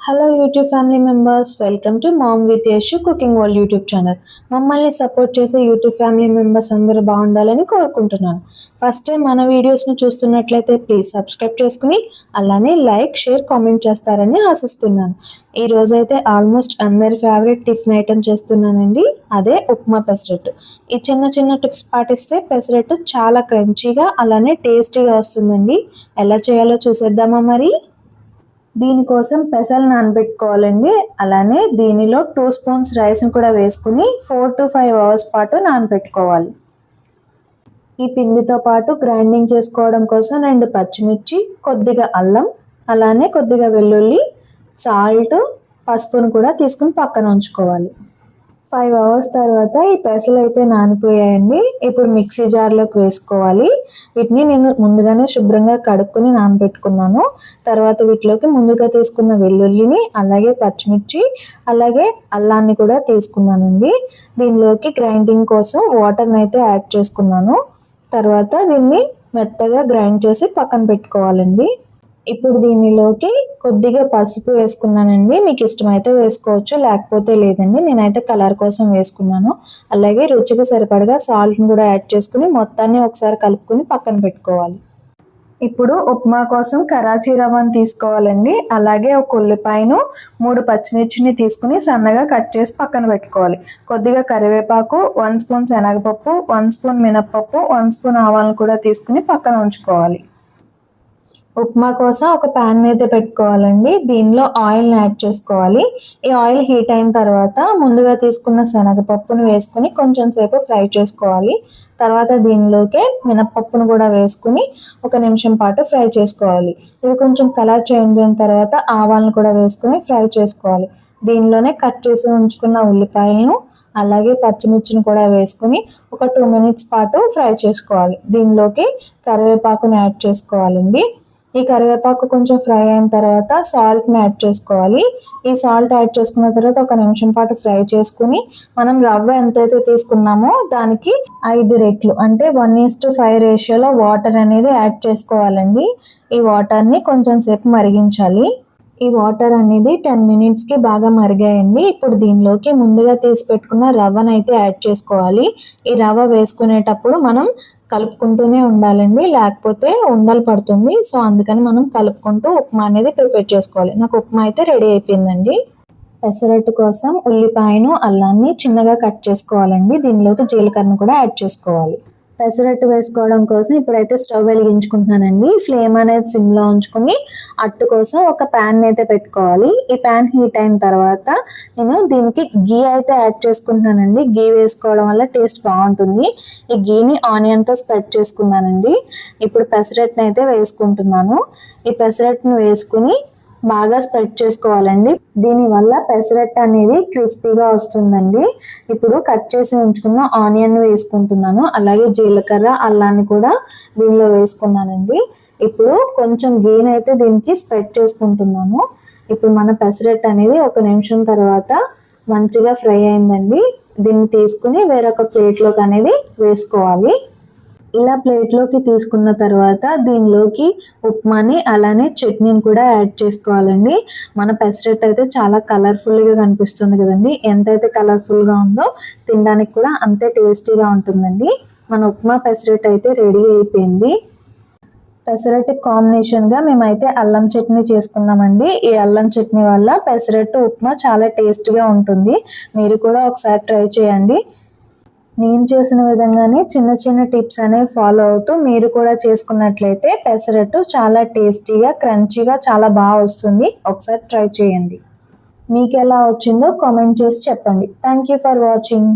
Hello YouTube family members, welcome to mom with Yashu cooking world YouTube channel. మమ్మల్ని support చేసే YouTube family members అందరూ బాగుండాలని కోరుకుంటున్నాను. First time మన వీడియోస్ని చూస్తున్నట్లయితే ప్లీజ్ సబ్స్క్రైబ్ చేసుకుని అలానే లైక్, షేర్, కామెంట్ చేస్తారని ఆశిస్తున్నాను. ఈ రోజైతే ఆల్మోస్ట్ అందరి ఫేవరెట్ టిఫిన్ ఐటెం చేస్తున్నానండి, అదే ఉప్మా పెసరట్టు. ఈ చిన్న చిన్న టిప్స్ పాటిస్తే పెసరట్టు చాలా క్రంచీగా అలానే టేస్టీగా వస్తుందండి. ఎలా చేయాలో చూసేద్దామా మరి? దీనికోసం పెసలు నానబెట్టుకోవాలండి. అలానే దీనిలో 2 స్పూన్స్ రైస్ని కూడా వేసుకుని 4 to 5 అవర్స్ పాటు నానబెట్టుకోవాలి. ఈ పిండితో పాటు గ్రైండింగ్ చేసుకోవడం కోసం 2 పచ్చిమిర్చి, కొద్దిగా అల్లం, అలానే కొద్దిగా వెల్లుల్లి, సాల్ట్, పసుపును కూడా తీసుకుని పక్కన ఉంచుకోవాలి. 5 అవర్స్ తర్వాత ఈ పెసలు అయితే నానిపోయాయండి. ఇప్పుడు మిక్సీ జార్లోకి వేసుకోవాలి. వీటిని నేను ముందుగానే శుభ్రంగా కడుక్కొని నానబెట్టుకున్నాను. తర్వాత వీటిలోకి ముందుగా తీసుకున్న వెల్లుల్లిని, అలాగే పచ్చిమిర్చి, అలాగే అల్లాన్ని కూడా తీసుకున్నానండి. దీనిలోకి గ్రైండింగ్ కోసం వాటర్ని అయితే యాడ్ చేసుకున్నాను. తర్వాత దీన్ని మెత్తగా గ్రైండ్ చేసి పక్కన పెట్టుకోవాలండి. ఇప్పుడు దీనిలోకి కొద్దిగా పసుపు వేసుకున్నానండి. మీకు ఇష్టమైతే వేసుకోవచ్చు, లేకపోతే లేదండి. నేనైతే కలర్ కోసం వేసుకున్నాను. అలాగే రుచికి సరిపడగా సాల్ట్ని కూడా యాడ్ చేసుకుని మొత్తాన్ని ఒకసారి కలుపుకొని పక్కన పెట్టుకోవాలి. ఇప్పుడు ఉప్మా కోసం కరాచీ రవ్వను తీసుకోవాలండి. అలాగే ఒక ఉల్లిపాయను, 3 పచ్చిమిర్చిని తీసుకుని సన్నగా కట్ చేసి పక్కన పెట్టుకోవాలి. కొద్దిగా కరివేపాకు, 1 స్పూన్ శనగపప్పు, 1 స్పూన్ మినప్పప్పు, 1 స్పూన్ ఆవాలను కూడా తీసుకుని పక్కన ఉంచుకోవాలి. ఉప్మా కోసం ఒక ప్యాన్ అయితే పెట్టుకోవాలండి. దీనిలో ఆయిల్ని యాడ్ చేసుకోవాలి. ఈ ఆయిల్ హీట్ అయిన తర్వాత ముందుగా తీసుకున్న శనగపప్పును వేసుకుని కొంచెం సేపు ఫ్రై చేసుకోవాలి. తర్వాత దీనిలోకే మినప్పప్పును కూడా వేసుకుని 1 నిమిషం పాటు ఫ్రై చేసుకోవాలి. ఇవి కొంచెం కలర్ చేంజ్ అయిన తర్వాత ఆవాలను కూడా వేసుకుని ఫ్రై చేసుకోవాలి. దీనిలోనే కట్ చేసి ఉంచుకున్న ఉల్లిపాయలను, అలాగే పచ్చిమిర్చిని కూడా వేసుకుని ఒక 2 మినిట్స్ పాటు ఫ్రై చేసుకోవాలి. దీనిలోకి కరివేపాకుని యాడ్ చేసుకోవాలండి. ఈ కరివేపాకు కొంచెం ఫ్రై అయిన తర్వాత సాల్ట్ని యాడ్ చేసుకోవాలి. ఈ సాల్ట్ యాడ్ చేసుకున్న తర్వాత 1 నిమిషం పాటు ఫ్రై చేసుకుని మనం రవ్వ ఎంతైతే తీసుకున్నామో దానికి 5 రెట్లు అంటే 1:5 రేషియోలో వాటర్ అనేది యాడ్ చేసుకోవాలండి. ఈ వాటర్ని కొంచెం సేపు మరిగించాలి. ఈ వాటర్ అనేది 10 మినిట్స్కి బాగా మరిగాయండి. ఇప్పుడు దీనిలోకి ముందుగా తీసి పెట్టుకున్న రవ్వను అయితే యాడ్ చేసుకోవాలి. ఈ రవ్వ వేసుకునేటప్పుడు మనం కలుపుకుంటూనే ఉండాలండి, లేకపోతే ఉండలు పడుతుంది. సో అందుకని మనం కలుపుకుంటూ ఉప్మా అనేది ప్రిపేర్ చేసుకోవాలి. నాకు ఉప్మా అయితే రెడీ అయిపోయిందండి. పెసరట్టు కోసం ఉల్లిపాయను, అల్లాన్ని చిన్నగా కట్ చేసుకోవాలండి. దీనిలోకి జీలకర్రను కూడా యాడ్ చేసుకోవాలి. పెసరట్టు వేసుకోవడం కోసం ఇప్పుడైతే స్టవ్ వెలిగించుకుంటున్నానండి. ఫ్లేమ్ అనేది సిమ్లో ఉంచుకొని అట్టు కోసం ఒక ప్యాన్ అయితే పెట్టుకోవాలి. ఈ ప్యాన్ హీట్ అయిన తర్వాత నేను దీనికి గీ అయితే యాడ్ చేసుకుంటున్నానండి. గీ వేసుకోవడం వల్ల టేస్ట్ బాగుంటుంది. ఈ గీని ఆనియన్తో స్ప్రెడ్ చేసుకున్నానండి. ఇప్పుడు పెసరట్టుని అయితే వేసుకుంటున్నాను. ఈ పెసరట్టును వేసుకుని బాగా స్ప్రెడ్ చేసుకోవాలండి. దీనివల్ల పెసరట్టు అనేది క్రిస్పీగా వస్తుందండి. ఇప్పుడు కట్ చేసి ఉంచుకున్న ఆనియన్ వేసుకుంటున్నాను. అలాగే జీలకర్ర, అల్లాన్ని కూడా దీనిలో వేసుకున్నానండి. ఇప్పుడు కొంచెం గీని అయితే దీనికి స్ప్రెడ్ చేసుకుంటున్నాను. ఇప్పుడు మన పెసరట్టు అనేది 1 నిమిషం తర్వాత మంచిగా ఫ్రై అయిందండి. దీన్ని తీసుకుని వేరొక ప్లేట్లోకి అనేది వేసుకోవాలి. ఇలా ప్లేట్లోకి తీసుకున్న తర్వాత దీనిలోకి ఉప్మాని, అలానే చట్నీని కూడా యాడ్ చేసుకోవాలండి. మన పెసరట్టు అయితే చాలా కలర్ఫుల్గా కనిపిస్తుంది కదండి. ఎంతైతే కలర్ఫుల్గా ఉందో తినడానికి కూడా అంతే టేస్టీగా ఉంటుందండి. మన ఉప్మా పెసరట్టు అయితే రెడీ అయిపోయింది. పెసరట్టు కాంబినేషన్గా మేమైతే అల్లం చట్నీ చేసుకున్నామండి. ఈ అల్లం చట్నీ వల్ల పెసరట్టు ఉప్మా చాలా టేస్ట్గా ఉంటుంది. మీరు కూడా ఒకసారి ట్రై చేయండి. నేను చేసిన విధంగానే చిన్న చిన్న టిప్స్ అనేవి ఫాలో అవుతూ మీరు కూడా చేసుకున్నట్లయితే పెసరట్టు చాలా టేస్టీగా, క్రంచీగా చాలా బాగా వస్తుంది. ఒకసారి ట్రై చేయండి. మీకు ఎలా వచ్చిందో కామెంట్ చేసి చెప్పండి. Thank you for watching.